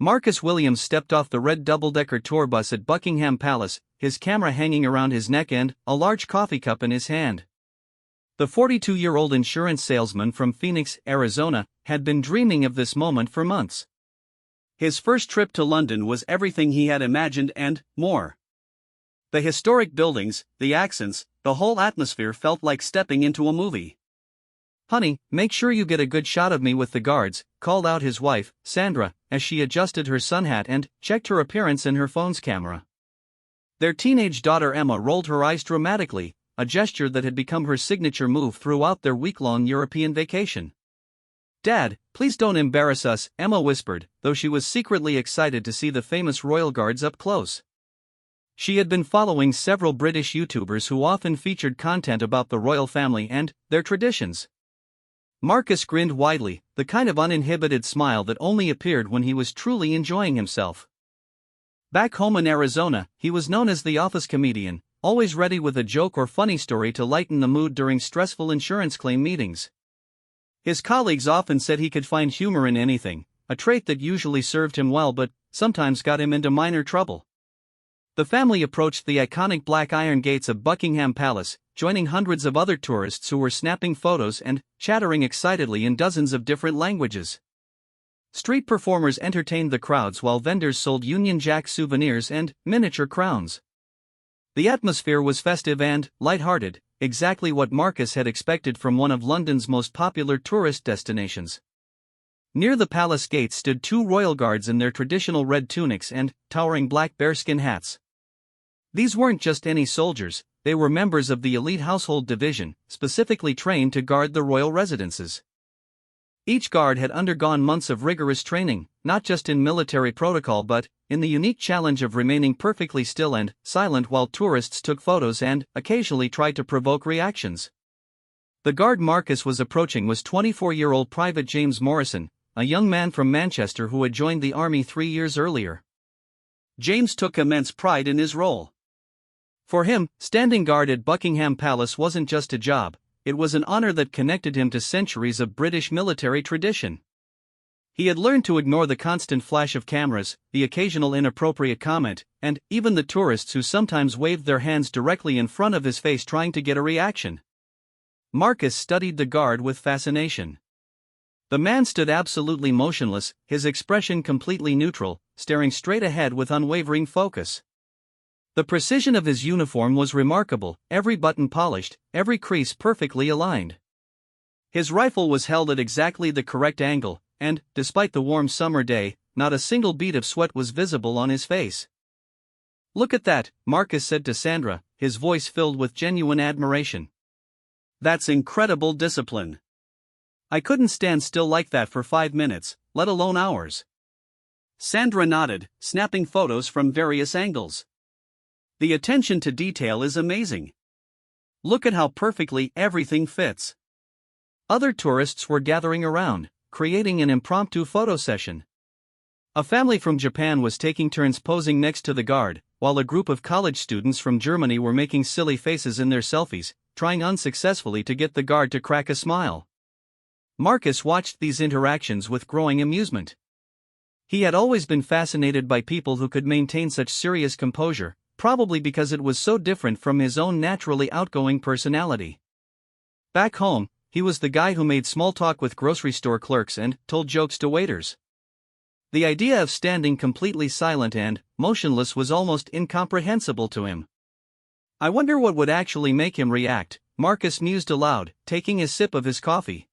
Marcus Williams stepped off the red double-decker tour bus at Buckingham Palace, his camera hanging around his neck and a large coffee cup in his hand. The 42-year-old insurance salesman from Phoenix, Arizona, had been dreaming of this moment for months. His first trip to London was everything he had imagined and more. The historic buildings, the accents, the whole atmosphere felt like stepping into a movie. "Honey, make sure you get a good shot of me with the guards," called out his wife, Sandra, as she adjusted her sun hat and checked her appearance in her phone's camera. Their teenage daughter Emma rolled her eyes dramatically, a gesture that had become her signature move throughout their week-long European vacation. "Dad, please don't embarrass us," Emma whispered, though she was secretly excited to see the famous royal guards up close. She had been following several British YouTubers who often featured content about the royal family and their traditions. Marcus grinned widely, the kind of uninhibited smile that only appeared when he was truly enjoying himself. Back home in Arizona, he was known as the office comedian, always ready with a joke or funny story to lighten the mood during stressful insurance claim meetings. His colleagues often said he could find humor in anything, a trait that usually served him well but sometimes got him into minor trouble. The family approached the iconic black iron gates of Buckingham Palace, joining hundreds of other tourists who were snapping photos and chattering excitedly in dozens of different languages. Street performers entertained the crowds while vendors sold Union Jack souvenirs and miniature crowns. The atmosphere was festive and light-hearted, exactly what Marcus had expected from one of London's most popular tourist destinations. Near the palace gates stood two royal guards in their traditional red tunics and towering black bearskin hats. These weren't just any soldiers, they were members of the elite household division, specifically trained to guard the royal residences. Each guard had undergone months of rigorous training, not just in military protocol but in the unique challenge of remaining perfectly still and silent while tourists took photos and occasionally tried to provoke reactions. The guard Marcus was approaching was 24-year-old Private James Morrison, a young man from Manchester who had joined the army 3 years earlier. James took immense pride in his role. For him, standing guard at Buckingham Palace wasn't just a job, it was an honor that connected him to centuries of British military tradition. He had learned to ignore the constant flash of cameras, the occasional inappropriate comment, and even the tourists who sometimes waved their hands directly in front of his face trying to get a reaction. Marcus studied the guard with fascination. The man stood absolutely motionless, his expression completely neutral, staring straight ahead with unwavering focus. The precision of his uniform was remarkable, every button polished, every crease perfectly aligned. His rifle was held at exactly the correct angle, and, despite the warm summer day, not a single bead of sweat was visible on his face. "Look at that," Marcus said to Sandra, his voice filled with genuine admiration. "That's incredible discipline. I couldn't stand still like that for 5 minutes, let alone hours." Sandra nodded, snapping photos from various angles. "The attention to detail is amazing. Look at how perfectly everything fits." Other tourists were gathering around, creating an impromptu photo session. A family from Japan was taking turns posing next to the guard, while a group of college students from Germany were making silly faces in their selfies, trying unsuccessfully to get the guard to crack a smile. Marcus watched these interactions with growing amusement. He had always been fascinated by people who could maintain such serious composure, probably because it was so different from his own naturally outgoing personality. Back home, he was the guy who made small talk with grocery store clerks and told jokes to waiters. The idea of standing completely silent and motionless was almost incomprehensible to him. "I wonder what would actually make him react," Marcus mused aloud, taking a sip of his coffee.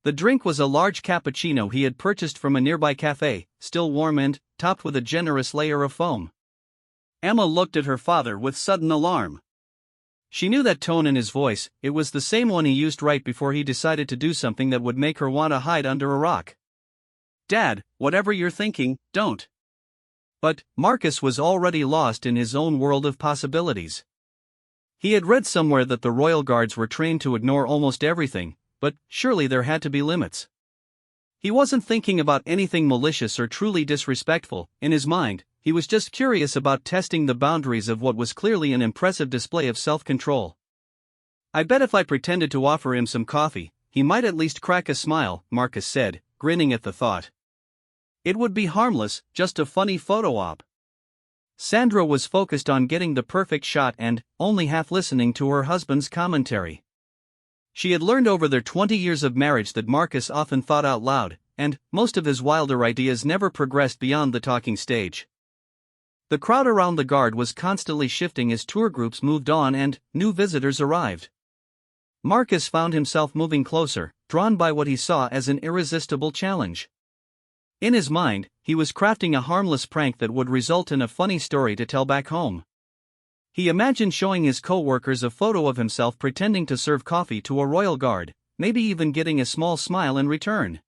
The drink was a large cappuccino he had purchased from a nearby cafe, still warm and topped with a generous layer of foam. Emma looked at her father with sudden alarm. She knew that tone in his voice, it was the same one he used right before he decided to do something that would make her want to hide under a rock. "Dad, whatever you're thinking, don't." But Marcus was already lost in his own world of possibilities. He had read somewhere that the royal guards were trained to ignore almost everything, but surely there had to be limits. He wasn't thinking about anything malicious or truly disrespectful. In his mind, he was just curious about testing the boundaries of what was clearly an impressive display of self-control. "I bet if I pretended to offer him some coffee, he might at least crack a smile," Marcus said, grinning at the thought. It would be harmless, just a funny photo op. Sandra was focused on getting the perfect shot and only half listening to her husband's commentary. She had learned over their 20 years of marriage that Marcus often thought out loud, and most of his wilder ideas never progressed beyond the talking stage. The crowd around the guard was constantly shifting as tour groups moved on and new visitors arrived. Marcus found himself moving closer, drawn by what he saw as an irresistible challenge. In his mind, he was crafting a harmless prank that would result in a funny story to tell back home. He imagined showing his co-workers a photo of himself pretending to serve coffee to a royal guard, maybe even getting a small smile in return.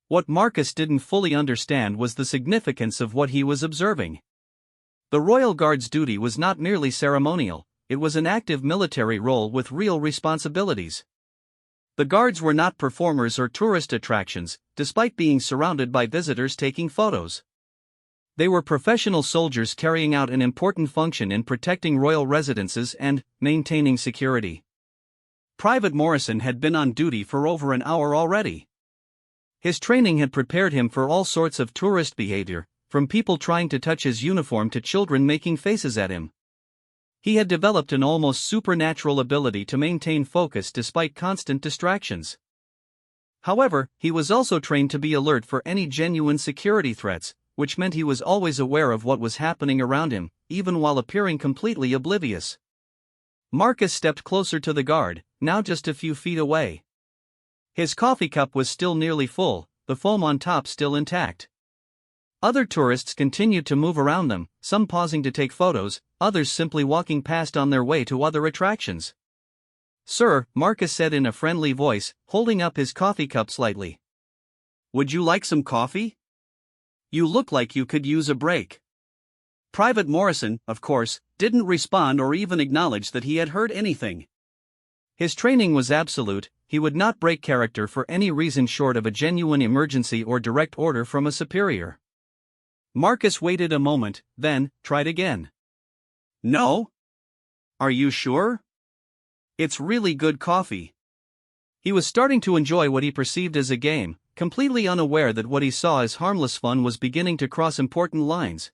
What Marcus didn't fully understand was the significance of what he was observing. The royal guard's duty was not merely ceremonial, it was an active military role with real responsibilities. The guards were not performers or tourist attractions, despite being surrounded by visitors taking photos. They were professional soldiers carrying out an important function in protecting royal residences and maintaining security. Private Morrison had been on duty for over an hour already. His training had prepared him for all sorts of tourist behavior, from people trying to touch his uniform to children making faces at him. He had developed an almost supernatural ability to maintain focus despite constant distractions. However, he was also trained to be alert for any genuine security threats, which meant he was always aware of what was happening around him, even while appearing completely oblivious. Marcus stepped closer to the guard, now just a few feet away. His coffee cup was still nearly full, the foam on top still intact. Other tourists continued to move around them, some pausing to take photos, others simply walking past on their way to other attractions. "Sir," Marcus said in a friendly voice, holding up his coffee cup slightly. "Would you like some coffee? You look like you could use a break." Private Morrison, of course, didn't respond or even acknowledge that he had heard anything. His training was absolute, he would not break character for any reason short of a genuine emergency or direct order from a superior. Marcus waited a moment, then tried again. "No? Are you sure? It's really good coffee." He was starting to enjoy what he perceived as a game, completely unaware that what he saw as harmless fun was beginning to cross important lines.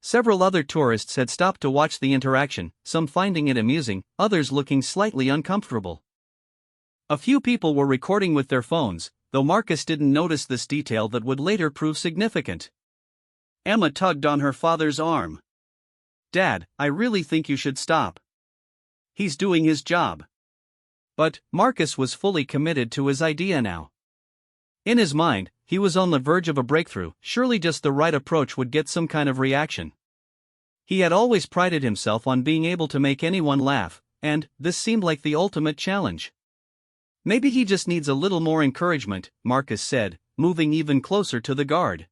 Several other tourists had stopped to watch the interaction, some finding it amusing, others looking slightly uncomfortable. A few people were recording with their phones, though Marcus didn't notice this detail that would later prove significant. Emma tugged on her father's arm. "Dad, I really think you should stop. He's doing his job." But Marcus was fully committed to his idea now. In his mind, he was on the verge of a breakthrough, surely just the right approach would get some kind of reaction. He had always prided himself on being able to make anyone laugh, and this seemed like the ultimate challenge. "Maybe he just needs a little more encouragement," Marcus said, moving even closer to the guard.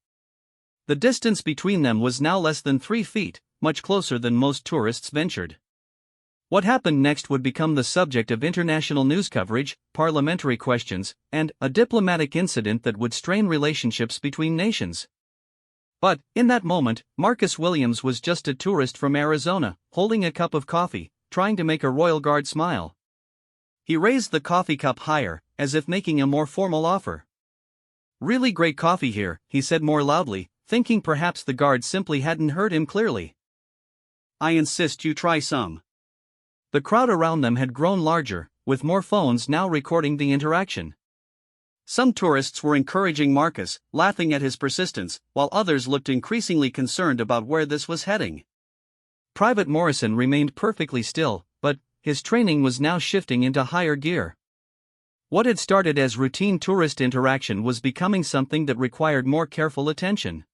The distance between them was now less than 3 feet, much closer than most tourists ventured. What happened next would become the subject of international news coverage, parliamentary questions, and a diplomatic incident that would strain relationships between nations. But, in that moment, Marcus Williams was just a tourist from Arizona, holding a cup of coffee, trying to make a royal guard smile. He raised the coffee cup higher, as if making a more formal offer. "Really great coffee here," he said more loudly, thinking perhaps the guard simply hadn't heard him clearly. "I insist you try some." The crowd around them had grown larger, with more phones now recording the interaction. Some tourists were encouraging Marcus, laughing at his persistence, while others looked increasingly concerned about where this was heading. Private Morrison remained perfectly still, but his training was now shifting into higher gear. What had started as routine tourist interaction was becoming something that required more careful attention.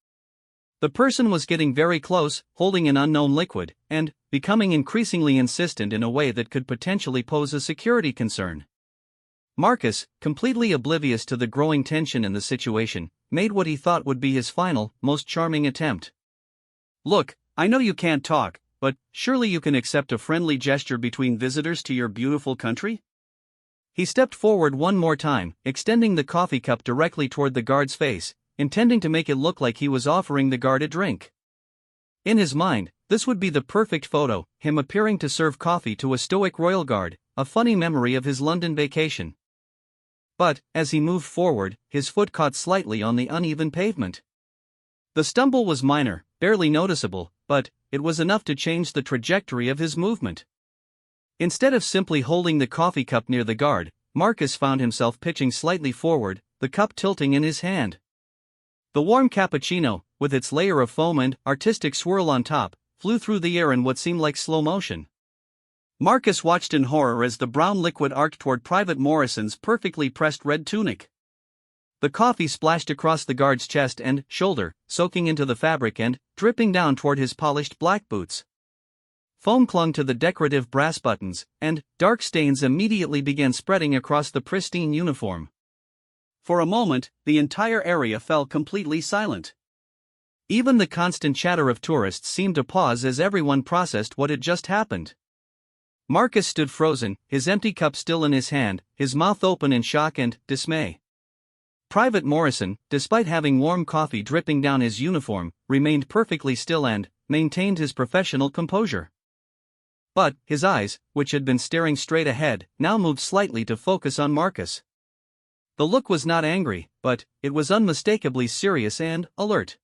The person was getting very close, holding an unknown liquid, and becoming increasingly insistent in a way that could potentially pose a security concern. Marcus, completely oblivious to the growing tension in the situation, made what he thought would be his final, most charming attempt. "Look, I know you can't talk, but surely you can accept a friendly gesture between visitors to your beautiful country?" He stepped forward one more time, extending the coffee cup directly toward the guard's face, intending to make it look like he was offering the guard a drink. In his mind, this would be the perfect photo, him appearing to serve coffee to a stoic royal guard, a funny memory of his London vacation. But, as he moved forward, his foot caught slightly on the uneven pavement. The stumble was minor, barely noticeable, but it was enough to change the trajectory of his movement. Instead of simply holding the coffee cup near the guard, Marcus found himself pitching slightly forward, the cup tilting in his hand. The warm cappuccino, with its layer of foam and artistic swirl on top, flew through the air in what seemed like slow motion. Marcus watched in horror as the brown liquid arced toward Private Morrison's perfectly pressed red tunic. The coffee splashed across the guard's chest and shoulder, soaking into the fabric and dripping down toward his polished black boots. Foam clung to the decorative brass buttons, and dark stains immediately began spreading across the pristine uniform. For a moment, the entire area fell completely silent. Even the constant chatter of tourists seemed to pause as everyone processed what had just happened. Marcus stood frozen, his empty cup still in his hand, his mouth open in shock and dismay. Private Morrison, despite having warm coffee dripping down his uniform, remained perfectly still and maintained his professional composure. But his eyes, which had been staring straight ahead, now moved slightly to focus on Marcus. The look was not angry, but it was unmistakably serious and alert.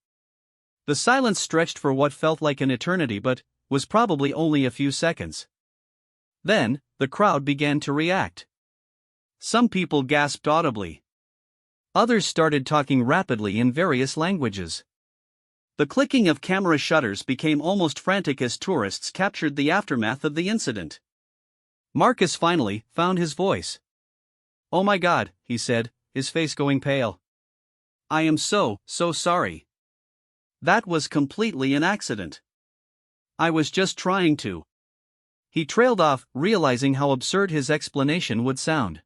The silence stretched for what felt like an eternity but was probably only a few seconds. Then, the crowd began to react. Some people gasped audibly. Others started talking rapidly in various languages. The clicking of camera shutters became almost frantic as tourists captured the aftermath of the incident. Marcus finally found his voice. "Oh my God," he said, his face going pale. "I am so sorry. That was completely an accident. I was just trying to." He trailed off, realizing how absurd his explanation would sound.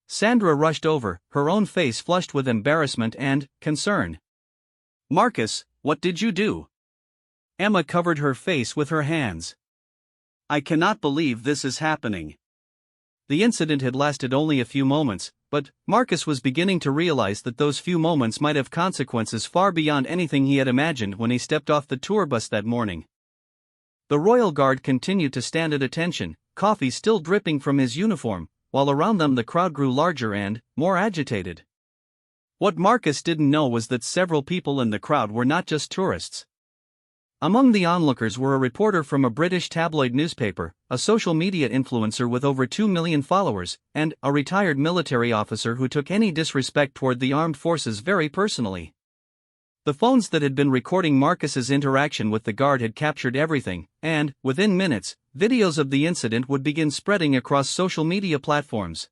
Sandra rushed over, her own face flushed with embarrassment and concern. "Marcus, what did you do?" Emma covered her face with her hands. "I cannot believe this is happening." The incident had lasted only a few moments, but Marcus was beginning to realize that those few moments might have consequences far beyond anything he had imagined when he stepped off the tour bus that morning. The Royal Guard continued to stand at attention, coffee still dripping from his uniform, while around them the crowd grew larger and more agitated. What Marcus didn't know was that several people in the crowd were not just tourists. Among the onlookers were a reporter from a British tabloid newspaper, a social media influencer with over 2 million followers, and a retired military officer who took any disrespect toward the armed forces very personally. The phones that had been recording Marcus's interaction with the guard had captured everything, and, within minutes, videos of the incident would begin spreading across social media platforms.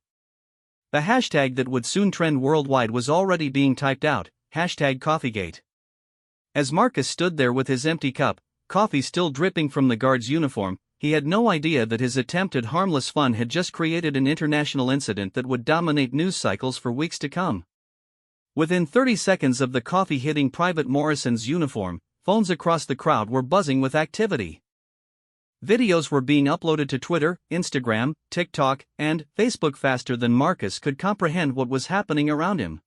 The hashtag that would soon trend worldwide was already being typed out, #CoffeeGate. As Marcus stood there with his empty cup, coffee still dripping from the guard's uniform, he had no idea that his attempt at harmless fun had just created an international incident that would dominate news cycles for weeks to come. Within 30 seconds of the coffee hitting Private Morrison's uniform, phones across the crowd were buzzing with activity. Videos were being uploaded to Twitter, Instagram, TikTok, and Facebook faster than Marcus could comprehend what was happening around him.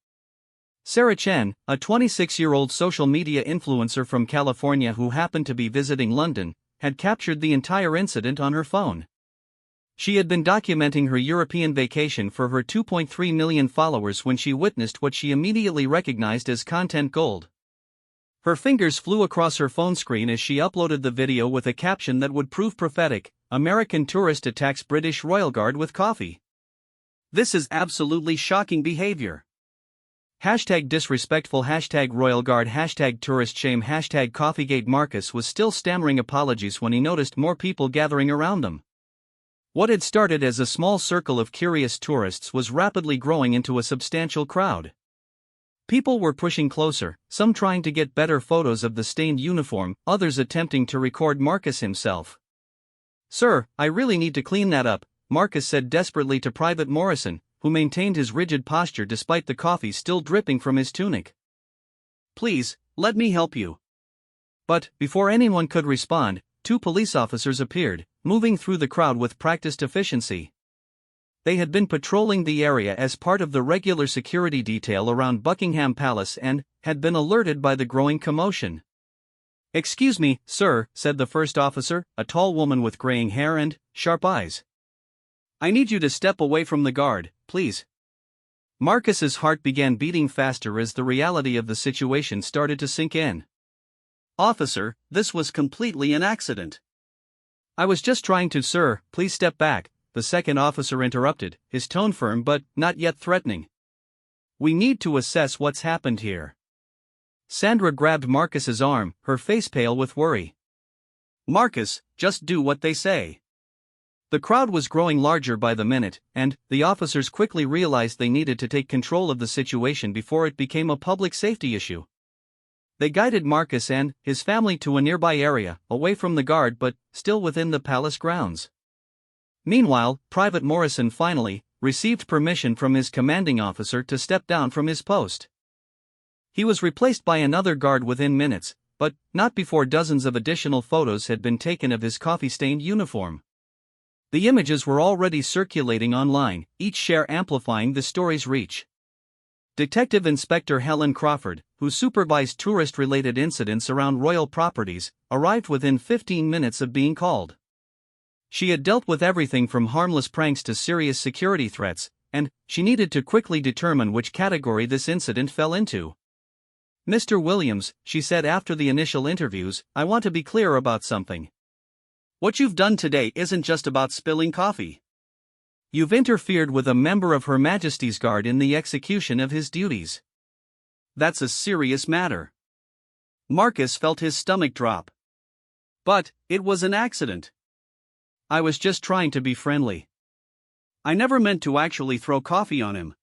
Sarah Chen, a 26-year-old social media influencer from California who happened to be visiting London, had captured the entire incident on her phone. She had been documenting her European vacation for her 2.3 million followers when she witnessed what she immediately recognized as content gold. Her fingers flew across her phone screen as she uploaded the video with a caption that would prove prophetic: "American tourist attacks British Royal Guard with coffee. This is absolutely shocking behavior. #disrespectful, #Royal Guard, #tourist shame, #CoffeeGate." Marcus was still stammering apologies when he noticed more people gathering around them. What had started as a small circle of curious tourists was rapidly growing into a substantial crowd. People were pushing closer, some trying to get better photos of the stained uniform, others attempting to record Marcus himself. "Sir, I really need to clean that up," Marcus said desperately to Private Morrison, who maintained his rigid posture despite the coffee still dripping from his tunic. "Please, let me help you." But, before anyone could respond, 2 police officers appeared, moving through the crowd with practiced efficiency. They had been patrolling the area as part of the regular security detail around Buckingham Palace and had been alerted by the growing commotion. "Excuse me, sir," said the first officer, a tall woman with graying hair and sharp eyes. "I need you to step away from the guard, please." Marcus's heart began beating faster as the reality of the situation started to sink in. "Officer, this was completely an accident." "I was just trying to, sir, please step back," the second officer interrupted, his tone firm but not yet threatening. "We need to assess what's happened here." Sandra grabbed Marcus's arm, her face pale with worry. "Marcus, just do what they say." The crowd was growing larger by the minute, and the officers quickly realized they needed to take control of the situation before it became a public safety issue. They guided Marcus and his family to a nearby area, away from the guard but still within the palace grounds. Meanwhile, Private Morrison finally received permission from his commanding officer to step down from his post. He was replaced by another guard within minutes, but not before dozens of additional photos had been taken of his coffee-stained uniform. The images were already circulating online, each share amplifying the story's reach. Detective Inspector Helen Crawford, who supervised tourist-related incidents around royal properties, arrived within 15 minutes of being called. She had dealt with everything from harmless pranks to serious security threats, and she needed to quickly determine which category this incident fell into. "Mr. Williams," she said after the initial interviews, "I want to be clear about something. What you've done today isn't just about spilling coffee. You've interfered with a member of Her Majesty's Guard in the execution of his duties. That's a serious matter." Marcus felt his stomach drop. "But it was an accident. I was just trying to be friendly. I never meant to actually throw coffee on him."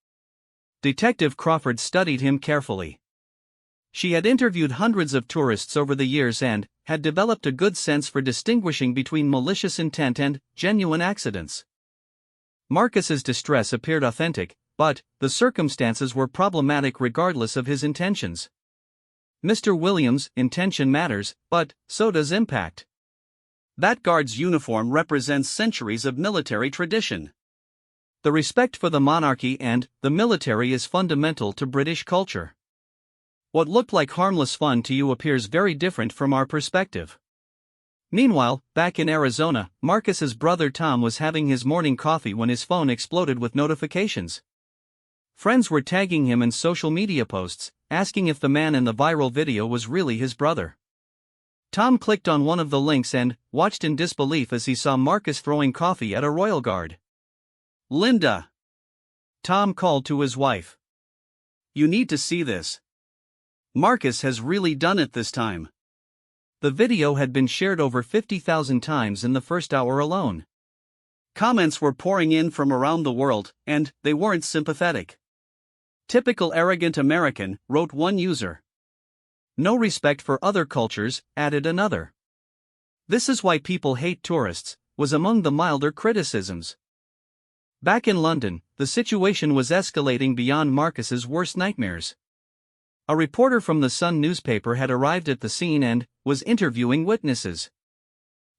Detective Crawford studied him carefully. She had interviewed hundreds of tourists over the years and had developed a good sense for distinguishing between malicious intent and genuine accidents. Marcus's distress appeared authentic, but the circumstances were problematic regardless of his intentions. "Mr. Williams, intention matters, but so does impact. That guard's uniform represents centuries of military tradition. The respect for the monarchy and the military is fundamental to British culture. What looked like harmless fun to you appears very different from our perspective." Meanwhile, back in Arizona, Marcus's brother Tom was having his morning coffee when his phone exploded with notifications. Friends were tagging him in social media posts, asking if the man in the viral video was really his brother. Tom clicked on one of the links and watched in disbelief as he saw Marcus throwing coffee at a royal guard. "Linda," Tom called to his wife, "you need to see this. Marcus has really done it this time." The video had been shared over 50,000 times in the first hour alone. Comments were pouring in from around the world, and they weren't sympathetic. "Typical arrogant American," wrote one user. "No respect for other cultures," added another. "This is why people hate tourists," was among the milder criticisms. Back in London, the situation was escalating beyond Marcus's worst nightmares. A reporter from the Sun newspaper had arrived at the scene and was interviewing witnesses.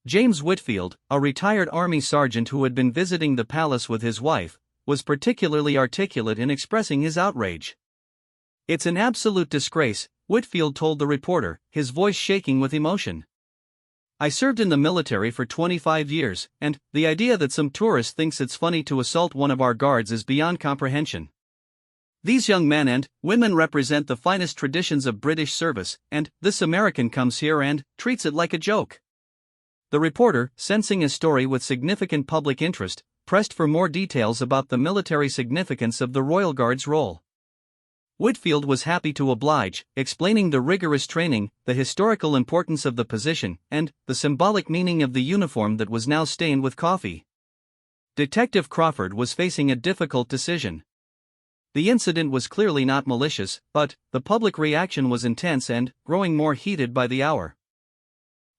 James Whitfield, a retired army sergeant who had been visiting the palace with his wife, was particularly articulate in expressing his outrage. "It's an absolute disgrace," Whitfield told the reporter, his voice shaking with emotion. "I served in the military for 25 years, and the idea that some tourist thinks it's funny to assault one of our guards is beyond comprehension. These young men and women represent the finest traditions of British service, and this American comes here and treats it like a joke." The reporter, sensing a story with significant public interest, pressed for more details about the military significance of the Royal Guard's role. Whitfield was happy to oblige, explaining the rigorous training, the historical importance of the position, and the symbolic meaning of the uniform that was now stained with coffee. Detective Crawford was facing a difficult decision. The incident was clearly not malicious, but the public reaction was intense and growing more heated by the hour.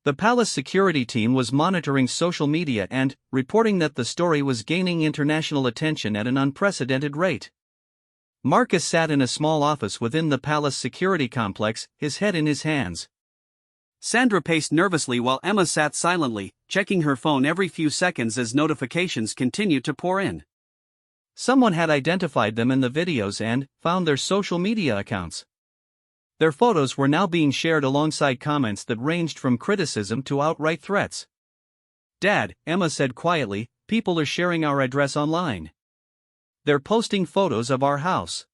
The palace security team was monitoring social media and reporting that the story was gaining international attention at an unprecedented rate. Marcus sat in a small office within the palace security complex, his head in his hands. Sandra paced nervously while Emma sat silently, checking her phone every few seconds as notifications continued to pour in. Someone had identified them in the videos and found their social media accounts. Their photos were now being shared alongside comments that ranged from criticism to outright threats. "Dad," Emma said quietly, "people are sharing our address online." They're posting photos of our house.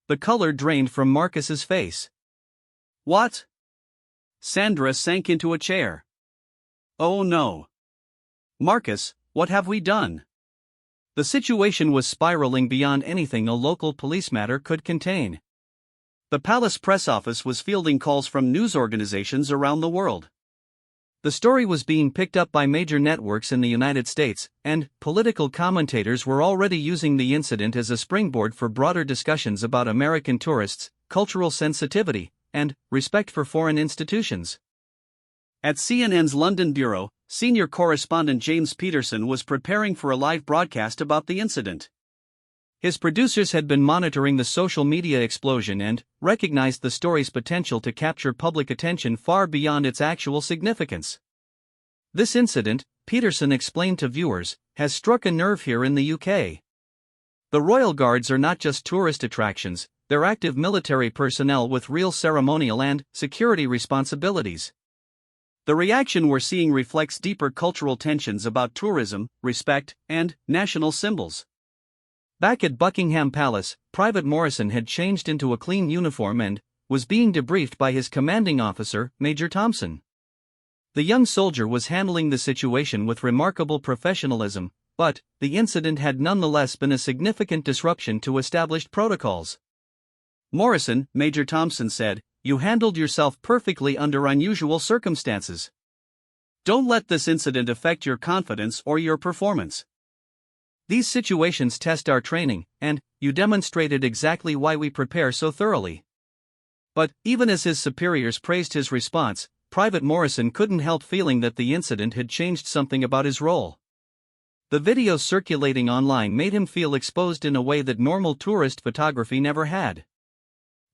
The color drained from Marcus's face. What? Sandra sank into a chair. Oh no. Marcus, what have we done? The situation was spiraling beyond anything a local police matter could contain. The palace press office was fielding calls from news organizations around the world. The story was being picked up by major networks in the United States, and political commentators were already using the incident as a springboard for broader discussions about American tourists, cultural sensitivity, and respect for foreign institutions. At CNN's London bureau, senior correspondent James Peterson was preparing for a live broadcast about the incident. His producers had been monitoring the social media explosion and recognized the story's potential to capture public attention far beyond its actual significance. This incident, Peterson explained to viewers, has struck a nerve here in the UK. The Royal Guards are not just tourist attractions, they're active military personnel with real ceremonial and security responsibilities. The reaction we're seeing reflects deeper cultural tensions about tourism, respect, and national symbols. Back at Buckingham Palace, Private Morrison had changed into a clean uniform and was being debriefed by his commanding officer, Major Thompson. The young soldier was handling the situation with remarkable professionalism, but the incident had nonetheless been a significant disruption to established protocols. Morrison, Major Thompson said, "You handled yourself perfectly under unusual circumstances. Don't let this incident affect your confidence or your performance. These situations test our training, and you demonstrated exactly why we prepare so thoroughly." But even as his superiors praised his response, Private Morrison couldn't help feeling that the incident had changed something about his role. The videos circulating online made him feel exposed in a way that normal tourist photography never had.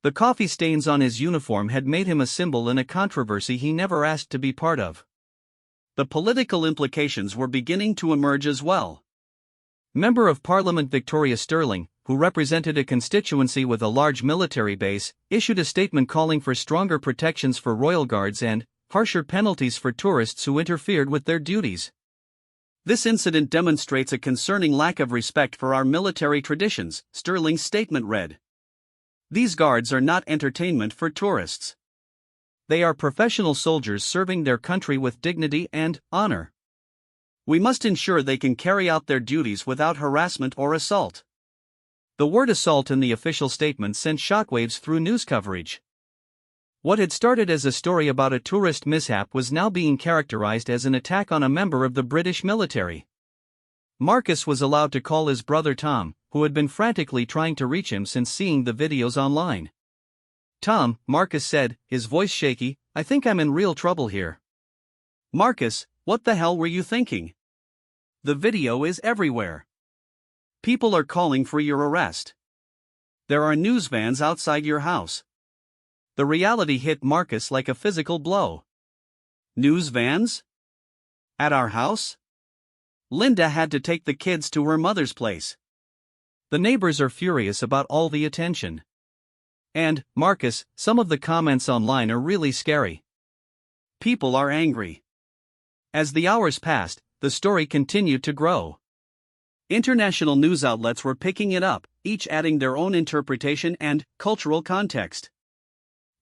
The coffee stains on his uniform had made him a symbol in a controversy he never asked to be part of. The political implications were beginning to emerge as well. Member of Parliament Victoria Sterling, who represented a constituency with a large military base, issued a statement calling for stronger protections for royal guards and harsher penalties for tourists who interfered with their duties. "This incident demonstrates a concerning lack of respect for our military traditions," Sterling's statement read. "These guards are not entertainment for tourists. They are professional soldiers serving their country with dignity and honor. We must ensure they can carry out their duties without harassment or assault." The word assault in the official statement sent shockwaves through news coverage. What had started as a story about a tourist mishap was now being characterized as an attack on a member of the British military. Marcus was allowed to call his brother Tom, who had been frantically trying to reach him since seeing the videos online. "Tom," Marcus said, his voice shaky, "I think I'm in real trouble here." "Marcus, what the hell were you thinking? The video is everywhere. People are calling for your arrest. There are news vans outside your house." The reality hit Marcus like a physical blow. News vans? At our house? Linda had to take the kids to her mother's place. The neighbors are furious about all the attention. And, Marcus, some of the comments online are really scary. People are angry. As the hours passed, the story continued to grow. International news outlets were picking it up, each adding their own interpretation and cultural context.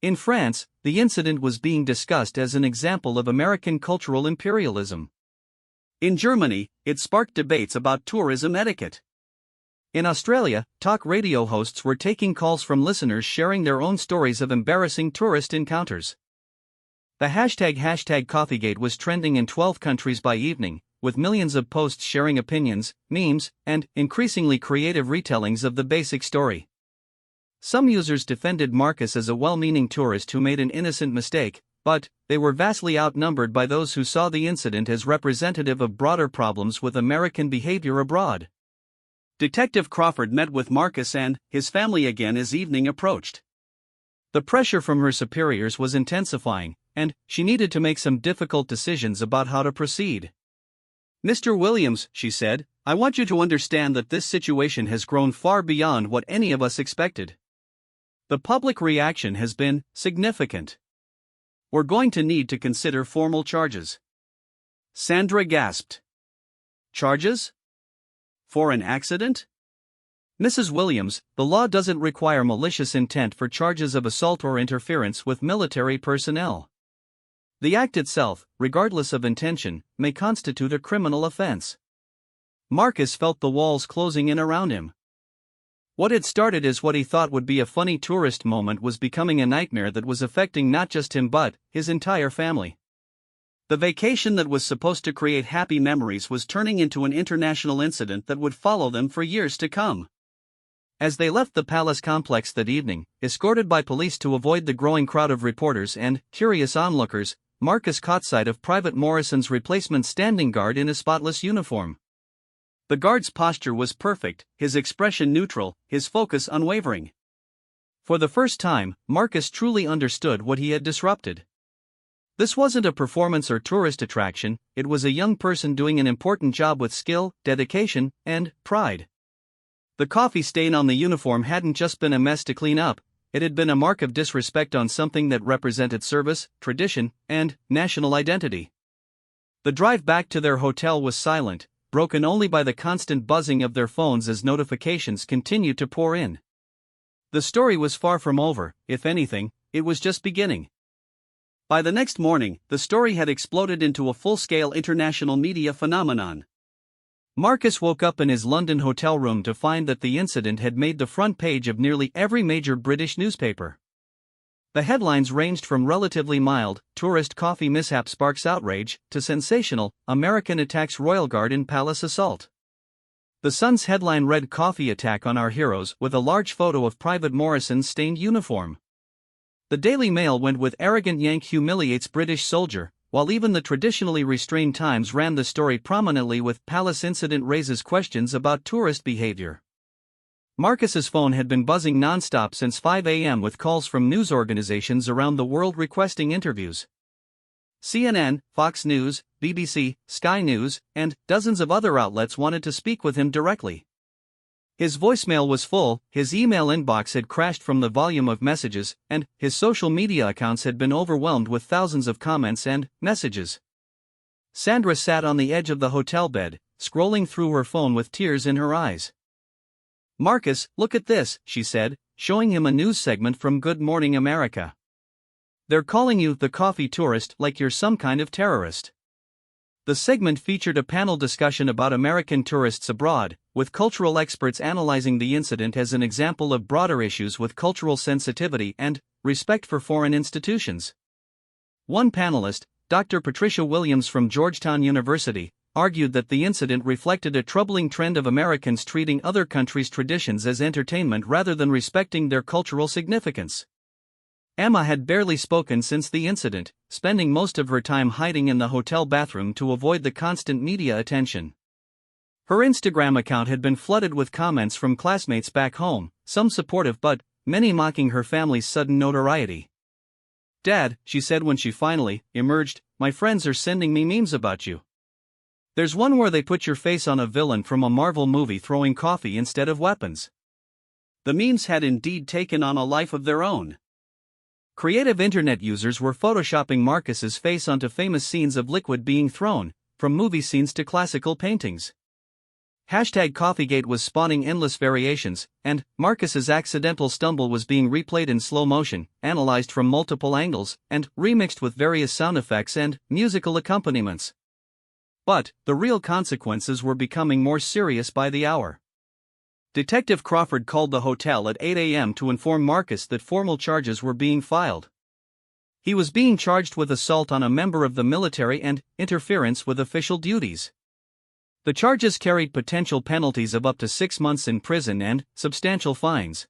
In France, the incident was being discussed as an example of American cultural imperialism. In Germany, it sparked debates about tourism etiquette. In Australia, talk radio hosts were taking calls from listeners sharing their own stories of embarrassing tourist encounters. The hashtag #CoffeeGate was trending in 12 countries by evening, with millions of posts sharing opinions, memes, and increasingly creative retellings of the basic story. Some users defended Marcus as a well-meaning tourist who made an innocent mistake, but they were vastly outnumbered by those who saw the incident as representative of broader problems with American behavior abroad. Detective Crawford met with Marcus and his family again as evening approached. The pressure from her superiors was intensifying, and she needed to make some difficult decisions about how to proceed. "Mr. Williams," she said, "I want you to understand that this situation has grown far beyond what any of us expected. The public reaction has been significant. We're going to need to consider formal charges." Sandra gasped. "Charges? For an accident?" Mrs. Williams, the law doesn't require malicious intent for charges of assault or interference with military personnel. The act itself, regardless of intention, may constitute a criminal offense. Marcus felt the walls closing in around him. What had started as what he thought would be a funny tourist moment was becoming a nightmare that was affecting not just him but his entire family. The vacation that was supposed to create happy memories was turning into an international incident that would follow them for years to come. As they left the palace complex that evening, escorted by police to avoid the growing crowd of reporters and curious onlookers, Marcus caught sight of Private Morrison's replacement standing guard in a spotless uniform. The guard's posture was perfect, his expression neutral, his focus unwavering. For the first time, Marcus truly understood what he had disrupted. This wasn't a performance or tourist attraction, it was a young person doing an important job with skill, dedication, and pride. The coffee stain on the uniform hadn't just been a mess to clean up, it had been a mark of disrespect on something that represented service, tradition, and national identity. The drive back to their hotel was silent, broken only by the constant buzzing of their phones as notifications continued to pour in. The story was far from over, if anything, it was just beginning. By the next morning, the story had exploded into a full-scale international media phenomenon. Marcus woke up in his London hotel room to find that the incident had made the front page of nearly every major British newspaper. The headlines ranged from relatively mild, tourist coffee mishap sparks outrage, to sensational, American attacks Royal Guard in palace assault. The Sun's headline read Coffee attack on our heroes with a large photo of Private Morrison's stained uniform. The Daily Mail went with arrogant Yank humiliates British soldier, while even the traditionally restrained Times ran the story prominently with Palace incident raises questions about tourist behavior. Marcus's phone had been buzzing non-stop since 5 a.m. with calls from news organizations around the world requesting interviews. CNN, Fox News, BBC, Sky News, and dozens of other outlets wanted to speak with him directly. His voicemail was full, his email inbox had crashed from the volume of messages, and his social media accounts had been overwhelmed with thousands of comments and messages. Sandra sat on the edge of the hotel bed, scrolling through her phone with tears in her eyes. "Marcus, look at this," she said, showing him a news segment from Good Morning America. "They're calling you the coffee tourist like you're some kind of terrorist." The segment featured a panel discussion about American tourists abroad, with cultural experts analyzing the incident as an example of broader issues with cultural sensitivity and respect for foreign institutions. One panelist, Dr. Patricia Williams from Georgetown University, argued that the incident reflected a troubling trend of Americans treating other countries' traditions as entertainment rather than respecting their cultural significance. Emma had barely spoken since the incident, spending most of her time hiding in the hotel bathroom to avoid the constant media attention. Her Instagram account had been flooded with comments from classmates back home, some supportive but many mocking her family's sudden notoriety. "Dad," she said when she finally emerged, "my friends are sending me memes about you. There's one where they put your face on a villain from a Marvel movie throwing coffee instead of weapons." The memes had indeed taken on a life of their own. Creative internet users were photoshopping Marcus's face onto famous scenes of liquid being thrown, from movie scenes to classical paintings. #Coffeegate was spawning endless variations, and Marcus's accidental stumble was being replayed in slow motion, analyzed from multiple angles, and remixed with various sound effects and musical accompaniments. But the real consequences were becoming more serious by the hour. Detective Crawford called the hotel at 8 a.m. to inform Marcus that formal charges were being filed. He was being charged with assault on a member of the military and interference with official duties. The charges carried potential penalties of up to 6 months in prison and substantial fines.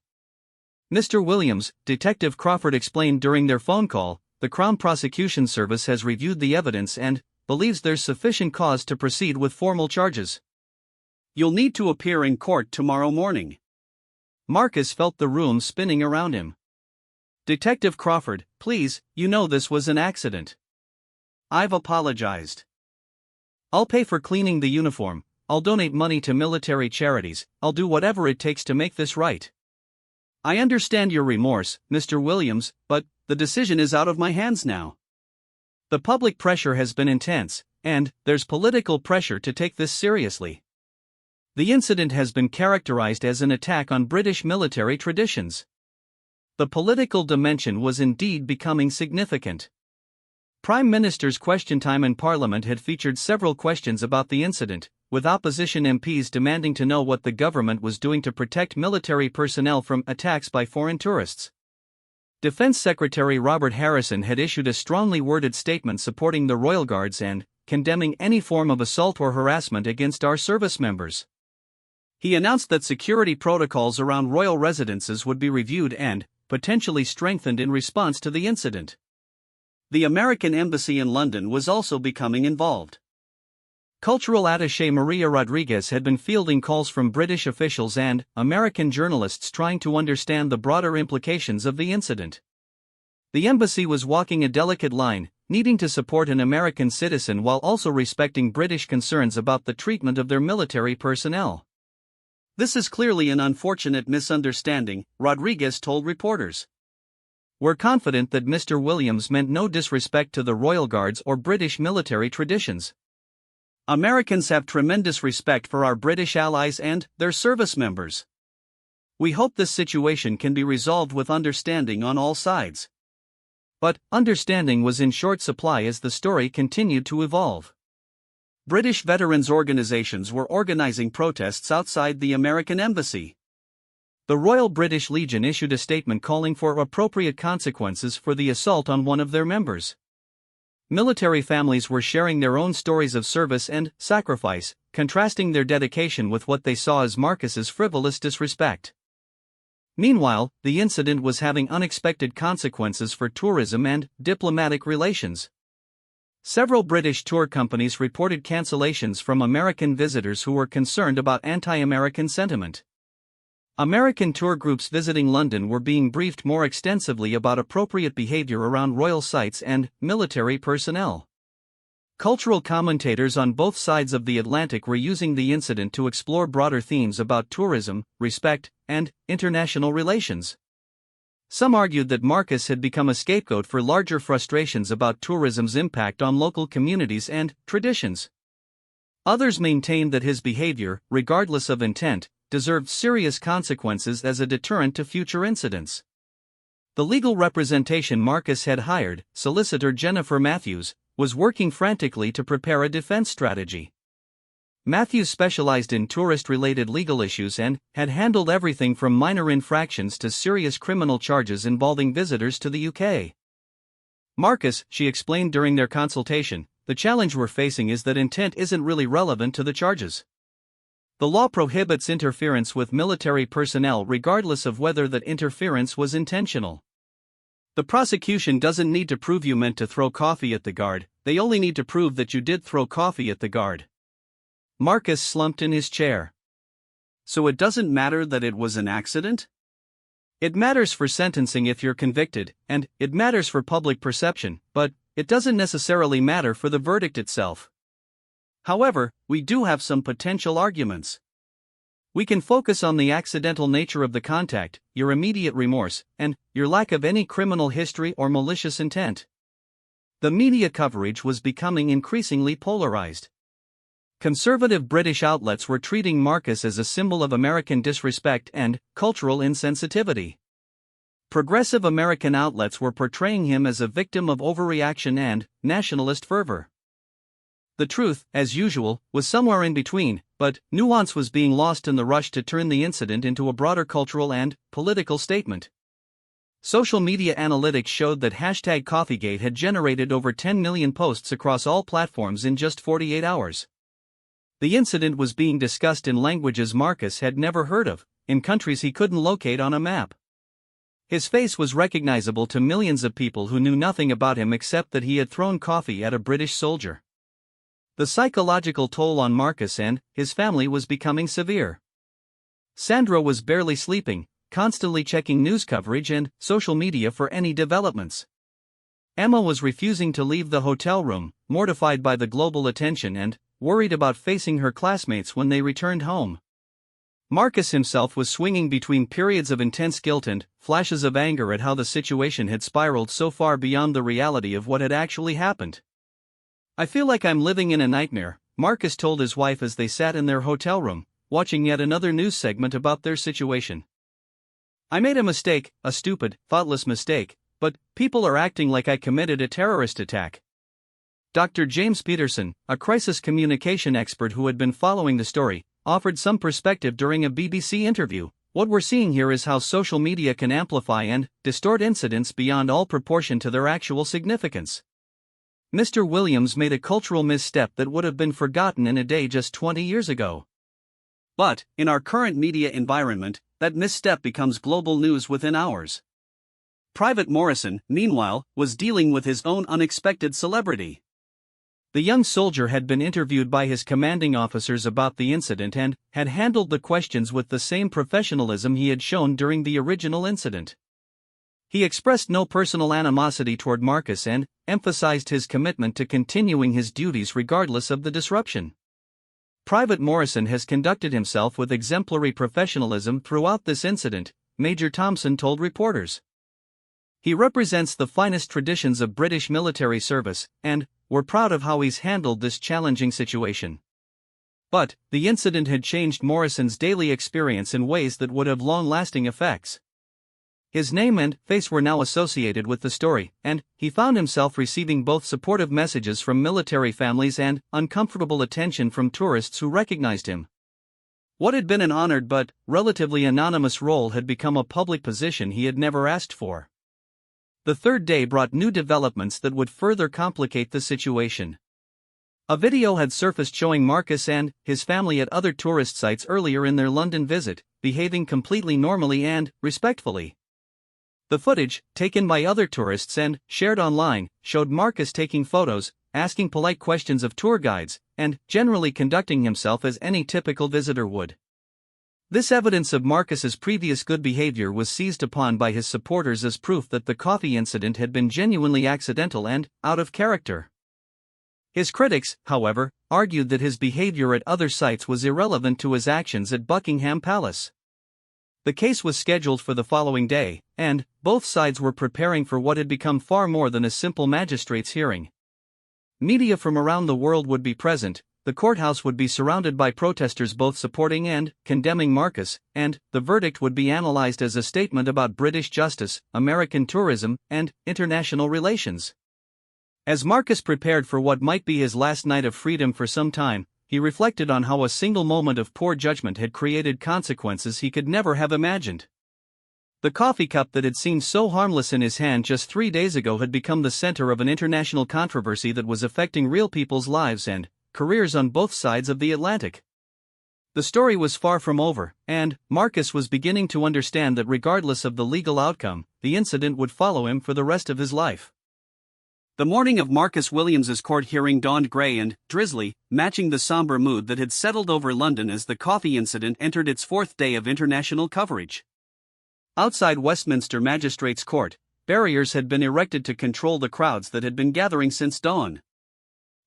"Mr. Williams," Detective Crawford explained during their phone call, "the Crown Prosecution Service has reviewed the evidence and believes there's sufficient cause to proceed with formal charges. You'll need to appear in court tomorrow morning." Marcus felt the room spinning around him. "Detective Crawford, please, you know this was an accident. I've apologized. I'll pay for cleaning the uniform, I'll donate money to military charities, I'll do whatever it takes to make this right. I understand your remorse, Mr. Williams, but the decision is out of my hands now. The public pressure has been intense, and there's political pressure to take this seriously. The incident has been characterized as an attack on British military traditions. The political dimension was indeed becoming significant. Prime Minister's question time in Parliament had featured several questions about the incident, with opposition MPs demanding to know what the government was doing to protect military personnel from attacks by foreign tourists. Defense Secretary Robert Harrison had issued a strongly worded statement supporting the Royal Guards and condemning any form of assault or harassment against our service members. He announced that security protocols around royal residences would be reviewed and potentially strengthened in response to the incident. The American Embassy in London was also becoming involved. Cultural attaché Maria Rodriguez had been fielding calls from British officials and American journalists trying to understand the broader implications of the incident. The embassy was walking a delicate line, needing to support an American citizen while also respecting British concerns about the treatment of their military personnel. "This is clearly an unfortunate misunderstanding," Rodriguez told reporters. "We're confident that Mr. Williams meant no disrespect to the Royal Guards or British military traditions. Americans have tremendous respect for our British allies and their service members. We hope this situation can be resolved with understanding on all sides." But understanding was in short supply as the story continued to evolve. British veterans organizations were organizing protests outside the American embassy. The Royal British Legion issued a statement calling for appropriate consequences for the assault on one of their members. Military families were sharing their own stories of service and sacrifice, contrasting their dedication with what they saw as Marcus's frivolous disrespect. Meanwhile, the incident was having unexpected consequences for tourism and diplomatic relations. Several British tour companies reported cancellations from American visitors who were concerned about anti-American sentiment. American tour groups visiting London were being briefed more extensively about appropriate behavior around royal sites and military personnel. Cultural commentators on both sides of the Atlantic were using the incident to explore broader themes about tourism, respect, and international relations. Some argued that Marcus had become a scapegoat for larger frustrations about tourism's impact on local communities and traditions. Others maintained that his behavior, regardless of intent, deserved serious consequences as a deterrent to future incidents. The legal representation Marcus had hired, solicitor Jennifer Matthews, was working frantically to prepare a defense strategy. Matthews specialized in tourist-related legal issues and had handled everything from minor infractions to serious criminal charges involving visitors to the UK. "Marcus," she explained during their consultation, "the challenge we're facing is that intent isn't really relevant to the charges. The law prohibits interference with military personnel regardless of whether that interference was intentional. The prosecution doesn't need to prove you meant to throw coffee at the guard, they only need to prove that you did throw coffee at the guard." Marcus slumped in his chair. "So it doesn't matter that it was an accident?" "It matters for sentencing if you're convicted, and it matters for public perception, but it doesn't necessarily matter for the verdict itself. However, we do have some potential arguments. We can focus on the accidental nature of the contact, your immediate remorse, and your lack of any criminal history or malicious intent." The media coverage was becoming increasingly polarized. Conservative British outlets were treating Marcus as a symbol of American disrespect and cultural insensitivity. Progressive American outlets were portraying him as a victim of overreaction and nationalist fervor. The truth, as usual, was somewhere in between, but nuance was being lost in the rush to turn the incident into a broader cultural and political statement. Social media analytics showed that #CoffeeGate had generated over 10 million posts across all platforms in just 48 hours. The incident was being discussed in languages Marcus had never heard of, in countries he couldn't locate on a map. His face was recognizable to millions of people who knew nothing about him except that he had thrown coffee at a British soldier. The psychological toll on Marcus and his family was becoming severe. Sandra was barely sleeping, constantly checking news coverage and social media for any developments. Emma was refusing to leave the hotel room, mortified by the global attention and worried about facing her classmates when they returned home. Marcus himself was swinging between periods of intense guilt and flashes of anger at how the situation had spiraled so far beyond the reality of what had actually happened. "I feel like I'm living in a nightmare," Marcus told his wife as they sat in their hotel room, watching yet another news segment about their situation. "I made a mistake, a stupid, thoughtless mistake, but people are acting like I committed a terrorist attack." Dr. James Peterson, a crisis communication expert who had been following the story, offered some perspective during a BBC interview. "What we're seeing here is how social media can amplify and distort incidents beyond all proportion to their actual significance. Mr. Williams made a cultural misstep that would have been forgotten in a day just 20 years ago. But, in our current media environment, that misstep becomes global news within hours." Private Morrison, meanwhile, was dealing with his own unexpected celebrity. The young soldier had been interviewed by his commanding officers about the incident and had handled the questions with the same professionalism he had shown during the original incident. He expressed no personal animosity toward Marcus and emphasized his commitment to continuing his duties regardless of the disruption. "Private Morrison has conducted himself with exemplary professionalism throughout this incident," Major Thompson told reporters. "He represents the finest traditions of British military service, and we're proud of how he's handled this challenging situation." But the incident had changed Morrison's daily experience in ways that would have long-lasting effects. His name and face were now associated with the story, and he found himself receiving both supportive messages from military families and uncomfortable attention from tourists who recognized him. What had been an honored but relatively anonymous role had become a public position he had never asked for. The third day brought new developments that would further complicate the situation. A video had surfaced showing Marcus and his family at other tourist sites earlier in their London visit, behaving completely normally and respectfully. The footage, taken by other tourists and shared online, showed Marcus taking photos, asking polite questions of tour guides, and generally conducting himself as any typical visitor would. This evidence of Marcus's previous good behavior was seized upon by his supporters as proof that the coffee incident had been genuinely accidental and out of character. His critics, however, argued that his behavior at other sites was irrelevant to his actions at Buckingham Palace. The case was scheduled for the following day, and both sides were preparing for what had become far more than a simple magistrate's hearing. Media from around the world would be present, the courthouse would be surrounded by protesters both supporting and condemning Marcus, and the verdict would be analyzed as a statement about British justice, American tourism, and international relations. As Marcus prepared for what might be his last night of freedom for some time, he reflected on how a single moment of poor judgment had created consequences he could never have imagined. The coffee cup that had seemed so harmless in his hand just 3 days ago had become the center of an international controversy that was affecting real people's lives and careers on both sides of the Atlantic. The story was far from over, and Marcus was beginning to understand that regardless of the legal outcome, the incident would follow him for the rest of his life. The morning of Marcus Williams's court hearing dawned grey and drizzly, matching the somber mood that had settled over London as the coffee incident entered its 4th day of international coverage. Outside Westminster Magistrates' Court, barriers had been erected to control the crowds that had been gathering since dawn.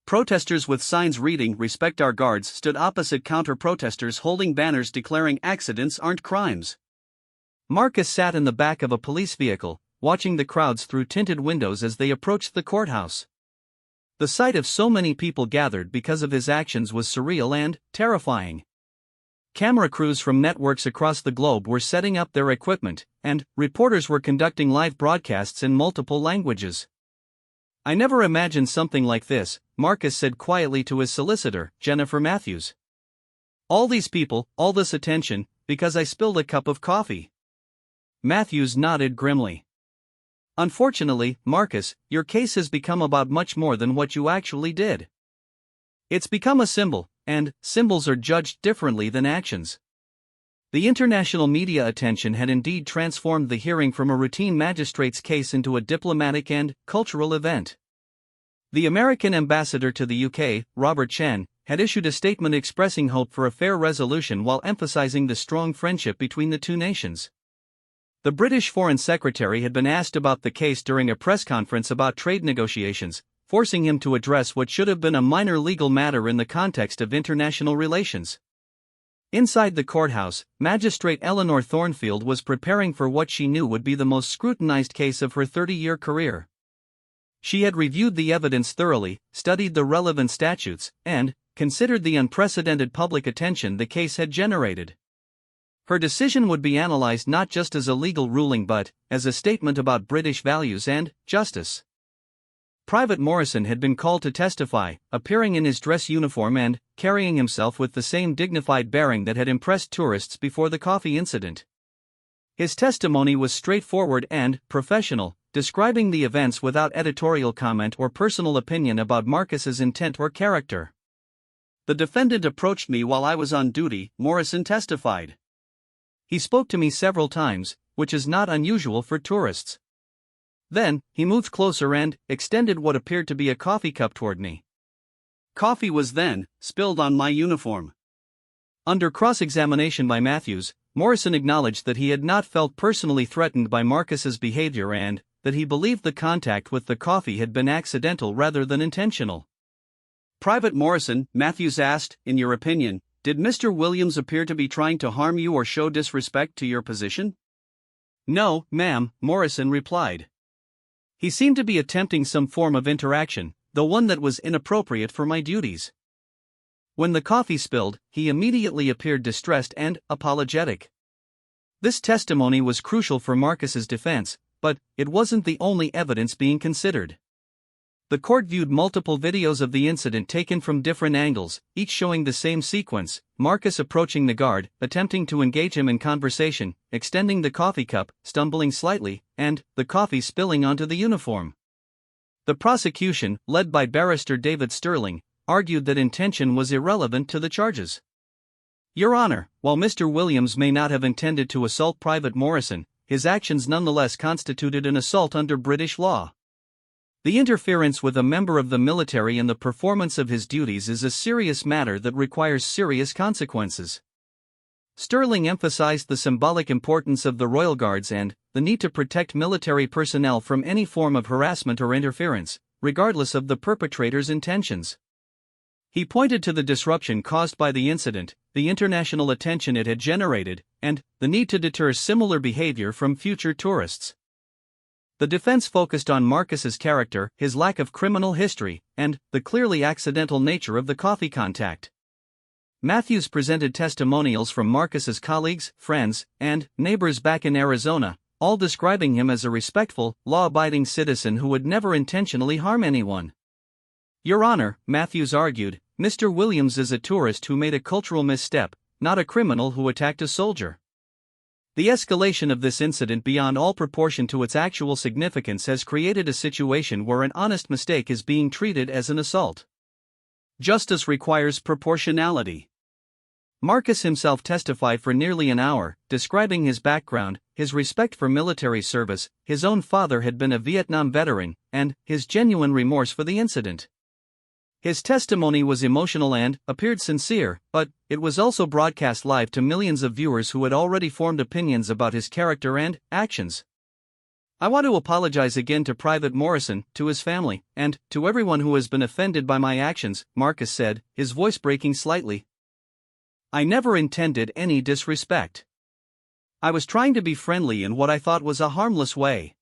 Protesters with signs reading "Respect our guards" stood opposite counter-protesters holding banners declaring accidents aren't crimes. Marcus sat in the back of a police vehicle, watching the crowds through tinted windows as they approached the courthouse. The sight of so many people gathered because of his actions was surreal and terrifying. Camera crews from networks across the globe were setting up their equipment, and reporters were conducting live broadcasts in multiple languages. "I never imagined something like this," Marcus said quietly to his solicitor, Jennifer Matthews. "All these people, all this attention, because I spilled a cup of coffee." Matthews nodded grimly. "Unfortunately, Marcus, your case has become about much more than what you actually did. It's become a symbol, and symbols are judged differently than actions." The international media attention had indeed transformed the hearing from a routine magistrate's case into a diplomatic and cultural event. The American ambassador to the UK, Robert Chen, had issued a statement expressing hope for a fair resolution while emphasizing the strong friendship between the two nations. The British Foreign Secretary had been asked about the case during a press conference about trade negotiations, forcing him to address what should have been a minor legal matter in the context of international relations. Inside the courthouse, Magistrate Eleanor Thornfield was preparing for what she knew would be the most scrutinized case of her 30-year career. She had reviewed the evidence thoroughly, studied the relevant statutes, and considered the unprecedented public attention the case had generated. Her decision would be analyzed not just as a legal ruling but as a statement about British values and justice. Private Morrison had been called to testify, appearing in his dress uniform and carrying himself with the same dignified bearing that had impressed tourists before the coffee incident. His testimony was straightforward and professional, describing the events without editorial comment or personal opinion about Marcus's intent or character. "The defendant approached me while I was on duty," Morrison testified. "He spoke to me several times, which is not unusual for tourists. Then, he moved closer and extended what appeared to be a coffee cup toward me. Coffee was then spilled on my uniform." Under cross-examination by Matthews, Morrison acknowledged that he had not felt personally threatened by Marcus's behavior and that he believed the contact with the coffee had been accidental rather than intentional. "Private Morrison," Matthews asked, "in your opinion, did Mr. Williams appear to be trying to harm you or show disrespect to your position?" "No, ma'am," Morrison replied. "He seemed to be attempting some form of interaction, though one that was inappropriate for my duties. When the coffee spilled, he immediately appeared distressed and apologetic." This testimony was crucial for Marcus's defense, but it wasn't the only evidence being considered. The court viewed multiple videos of the incident taken from different angles, each showing the same sequence: Marcus approaching the guard, attempting to engage him in conversation, extending the coffee cup, stumbling slightly, and the coffee spilling onto the uniform. The prosecution, led by Barrister David Sterling, argued that intention was irrelevant to the charges. "Your Honor, while Mr. Williams may not have intended to assault Private Morrison, his actions nonetheless constituted an assault under British law. The interference with a member of the military in the performance of his duties is a serious matter that requires serious consequences." Sterling emphasized the symbolic importance of the Royal Guards and the need to protect military personnel from any form of harassment or interference, regardless of the perpetrator's intentions. He pointed to the disruption caused by the incident, the international attention it had generated, and the need to deter similar behavior from future tourists. The defense focused on Marcus's character, his lack of criminal history, and the clearly accidental nature of the coffee contact. Matthews presented testimonials from Marcus's colleagues, friends, and neighbors back in Arizona, all describing him as a respectful, law-abiding citizen who would never intentionally harm anyone. "Your Honor," Matthews argued, "Mr. Williams is a tourist who made a cultural misstep, not a criminal who attacked a soldier." The escalation of this incident beyond all proportion to its actual significance has created a situation where an honest mistake is being treated as an assault. Justice requires proportionality. Marcus himself testified for nearly an hour, describing his background, his respect for military service, his own father had been a Vietnam veteran, and his genuine remorse for the incident. His testimony was emotional and appeared sincere, but it was also broadcast live to millions of viewers who had already formed opinions about his character and actions. "I want to apologize again to Private Morrison, to his family, and to everyone who has been offended by my actions," Marcus said, his voice breaking slightly. "I never intended any disrespect. I was trying to be friendly in what I thought was a harmless way.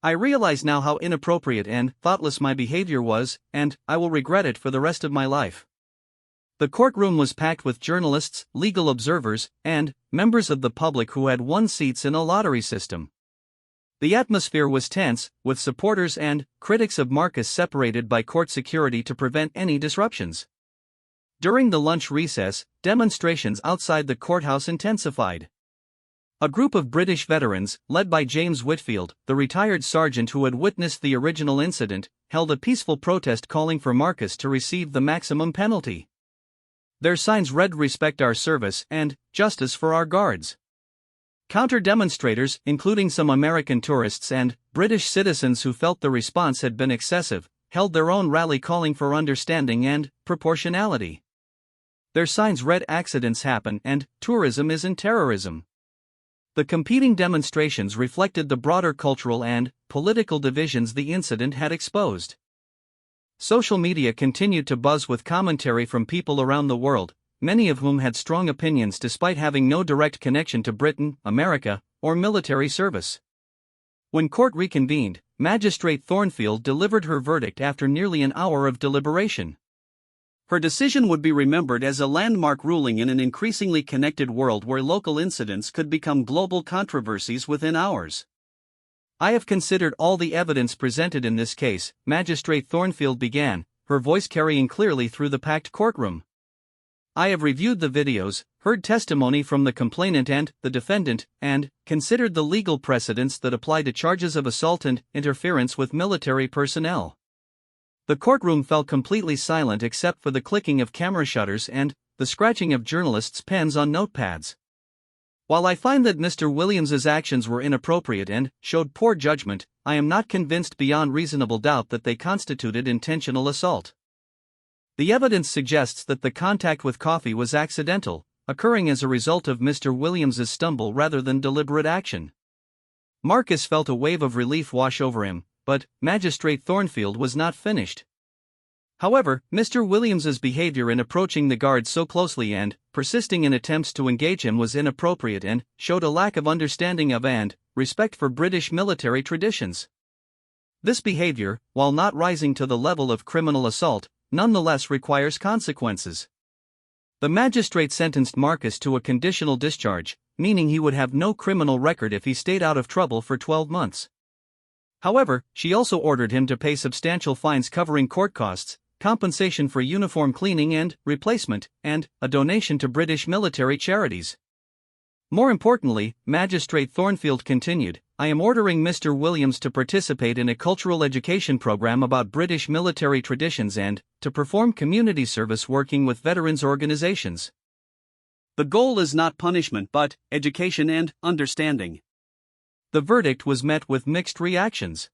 I realize now how inappropriate and thoughtless my behavior was, and I will regret it for the rest of my life." The courtroom was packed with journalists, legal observers, and members of the public who had won seats in a lottery system. The atmosphere was tense, with supporters and critics of Marcus separated by court security to prevent any disruptions. During the lunch recess, demonstrations outside the courthouse intensified. A group of British veterans, led by James Whitfield, the retired sergeant who had witnessed the original incident, held a peaceful protest calling for Marcus to receive the maximum penalty. Their signs read "Respect our service" and "Justice for our guards." Counter-demonstrators, including some American tourists and British citizens who felt the response had been excessive, held their own rally calling for understanding and proportionality. Their signs read "Accidents happen" and "Tourism isn't terrorism." The competing demonstrations reflected the broader cultural and political divisions the incident had exposed. Social media continued to buzz with commentary from people around the world, many of whom had strong opinions despite having no direct connection to Britain, America, or military service. When court reconvened, Magistrate Thornfield delivered her verdict after nearly an hour of deliberation. Her decision would be remembered as a landmark ruling in an increasingly connected world where local incidents could become global controversies within hours. I have considered all the evidence presented in this case, Magistrate Thornfield began, her voice carrying clearly through the packed courtroom. I have reviewed the videos, heard testimony from the complainant and the defendant, and considered the legal precedents that apply to charges of assault and interference with military personnel. The courtroom fell completely silent except for the clicking of camera shutters and the scratching of journalists' pens on notepads. While I find that Mr. Williams's actions were inappropriate and showed poor judgment, I am not convinced beyond reasonable doubt that they constituted intentional assault. The evidence suggests that the contact with coffee was accidental, occurring as a result of Mr. Williams's stumble rather than deliberate action. Marcus felt a wave of relief wash over him, but Magistrate Thornfield was not finished. However, Mr. Williams's behavior in approaching the guard so closely and persisting in attempts to engage him was inappropriate and showed a lack of understanding of and respect for British military traditions. This behavior, while not rising to the level of criminal assault, nonetheless requires consequences. The magistrate sentenced Marcus to a conditional discharge, meaning he would have no criminal record if he stayed out of trouble for 12 months. However, she also ordered him to pay substantial fines covering court costs, compensation for uniform cleaning and replacement, and a donation to British military charities. More importantly, Magistrate Thornfield continued, I am ordering Mr. Williams to participate in a cultural education program about British military traditions and to perform community service working with veterans organizations. The goal is not punishment but education and understanding. The verdict was met with mixed reactions.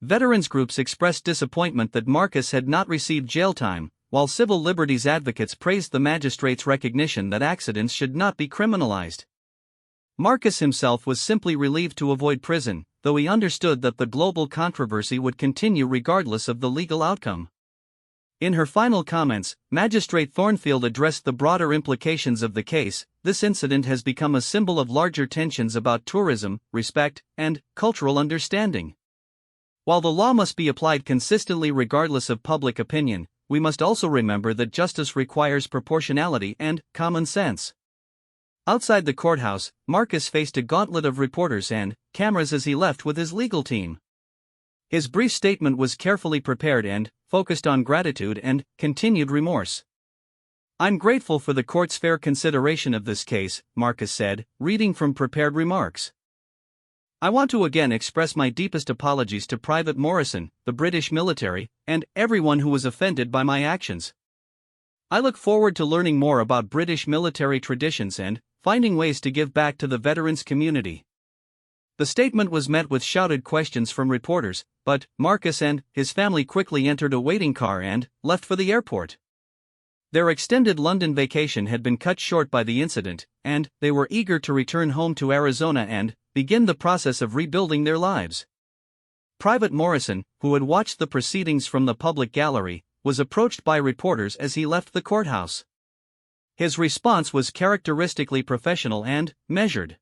Veterans groups expressed disappointment that Marcus had not received jail time, while civil liberties advocates praised the magistrate's recognition that accidents should not be criminalized. Marcus himself was simply relieved to avoid prison, though he understood that the global controversy would continue regardless of the legal outcome. In her final comments, Magistrate Thornfield addressed the broader implications of the case. This incident has become a symbol of larger tensions about tourism, respect, and cultural understanding. While the law must be applied consistently regardless of public opinion, we must also remember that justice requires proportionality and common sense. Outside the courthouse, Marcus faced a gauntlet of reporters and cameras as he left with his legal team. His brief statement was carefully prepared and focused on gratitude and continued remorse. I'm grateful for the court's fair consideration of this case, Marcus said, reading from prepared remarks. I want to again express my deepest apologies to Private Morrison, the British military, and everyone who was offended by my actions. I look forward to learning more about British military traditions and finding ways to give back to the veterans community. The statement was met with shouted questions from reporters, but Marcus and his family quickly entered a waiting car and left for the airport. Their extended London vacation had been cut short by the incident, and they were eager to return home to Arizona and begin the process of rebuilding their lives. Private Morrison, who had watched the proceedings from the public gallery, was approached by reporters as he left the courthouse. His response was characteristically professional and measured.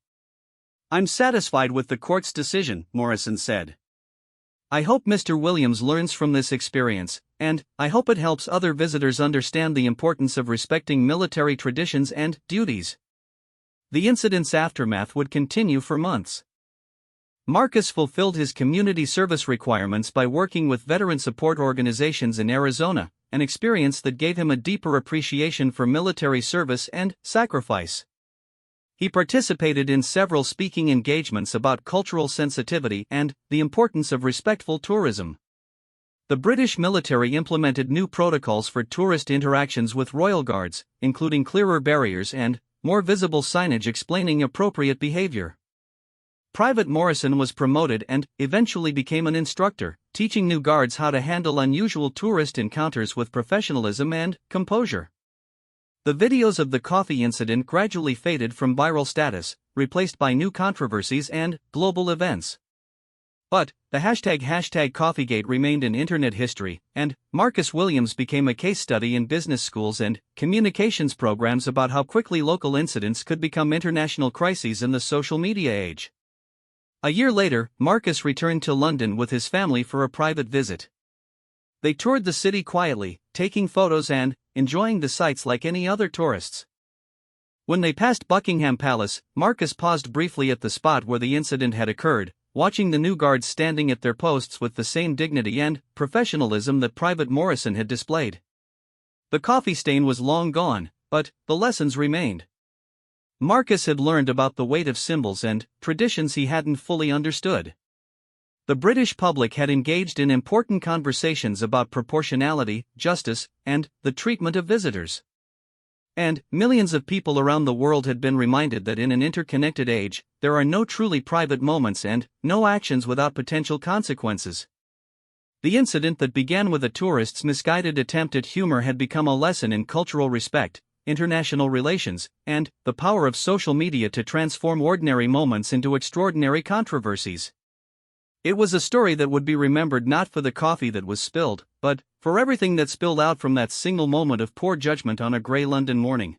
I'm satisfied with the court's decision, Morrison said. I hope Mr. Williams learns from this experience, and I hope it helps other visitors understand the importance of respecting military traditions and duties. The incident's aftermath would continue for months. Marcus fulfilled his community service requirements by working with veteran support organizations in Arizona, an experience that gave him a deeper appreciation for military service and sacrifice. He participated in several speaking engagements about cultural sensitivity and the importance of respectful tourism. The British military implemented new protocols for tourist interactions with royal guards, including clearer barriers and more visible signage explaining appropriate behavior. Private Morrison was promoted and eventually became an instructor, teaching new guards how to handle unusual tourist encounters with professionalism and composure. The videos of the coffee incident gradually faded from viral status, replaced by new controversies and global events. But the hashtag #Coffeegate remained in internet history, and Marcus Williams became a case study in business schools and communications programs about how quickly local incidents could become international crises in the social media age. A year later, Marcus returned to London with his family for a private visit. They toured the city quietly, taking photos and enjoying the sights like any other tourists. When they passed Buckingham Palace, Marcus paused briefly at the spot where the incident had occurred, watching the new guards standing at their posts with the same dignity and professionalism that Private Morrison had displayed. The coffee stain was long gone, but the lessons remained. Marcus had learned about the weight of symbols and traditions he hadn't fully understood. The British public had engaged in important conversations about proportionality, justice, and the treatment of visitors. And millions of people around the world had been reminded that in an interconnected age, there are no truly private moments and no actions without potential consequences. The incident that began with a tourist's misguided attempt at humor had become a lesson in cultural respect, international relations, and the power of social media to transform ordinary moments into extraordinary controversies. It was a story that would be remembered not for the coffee that was spilled, but for everything that spilled out from that single moment of poor judgment on a grey London morning.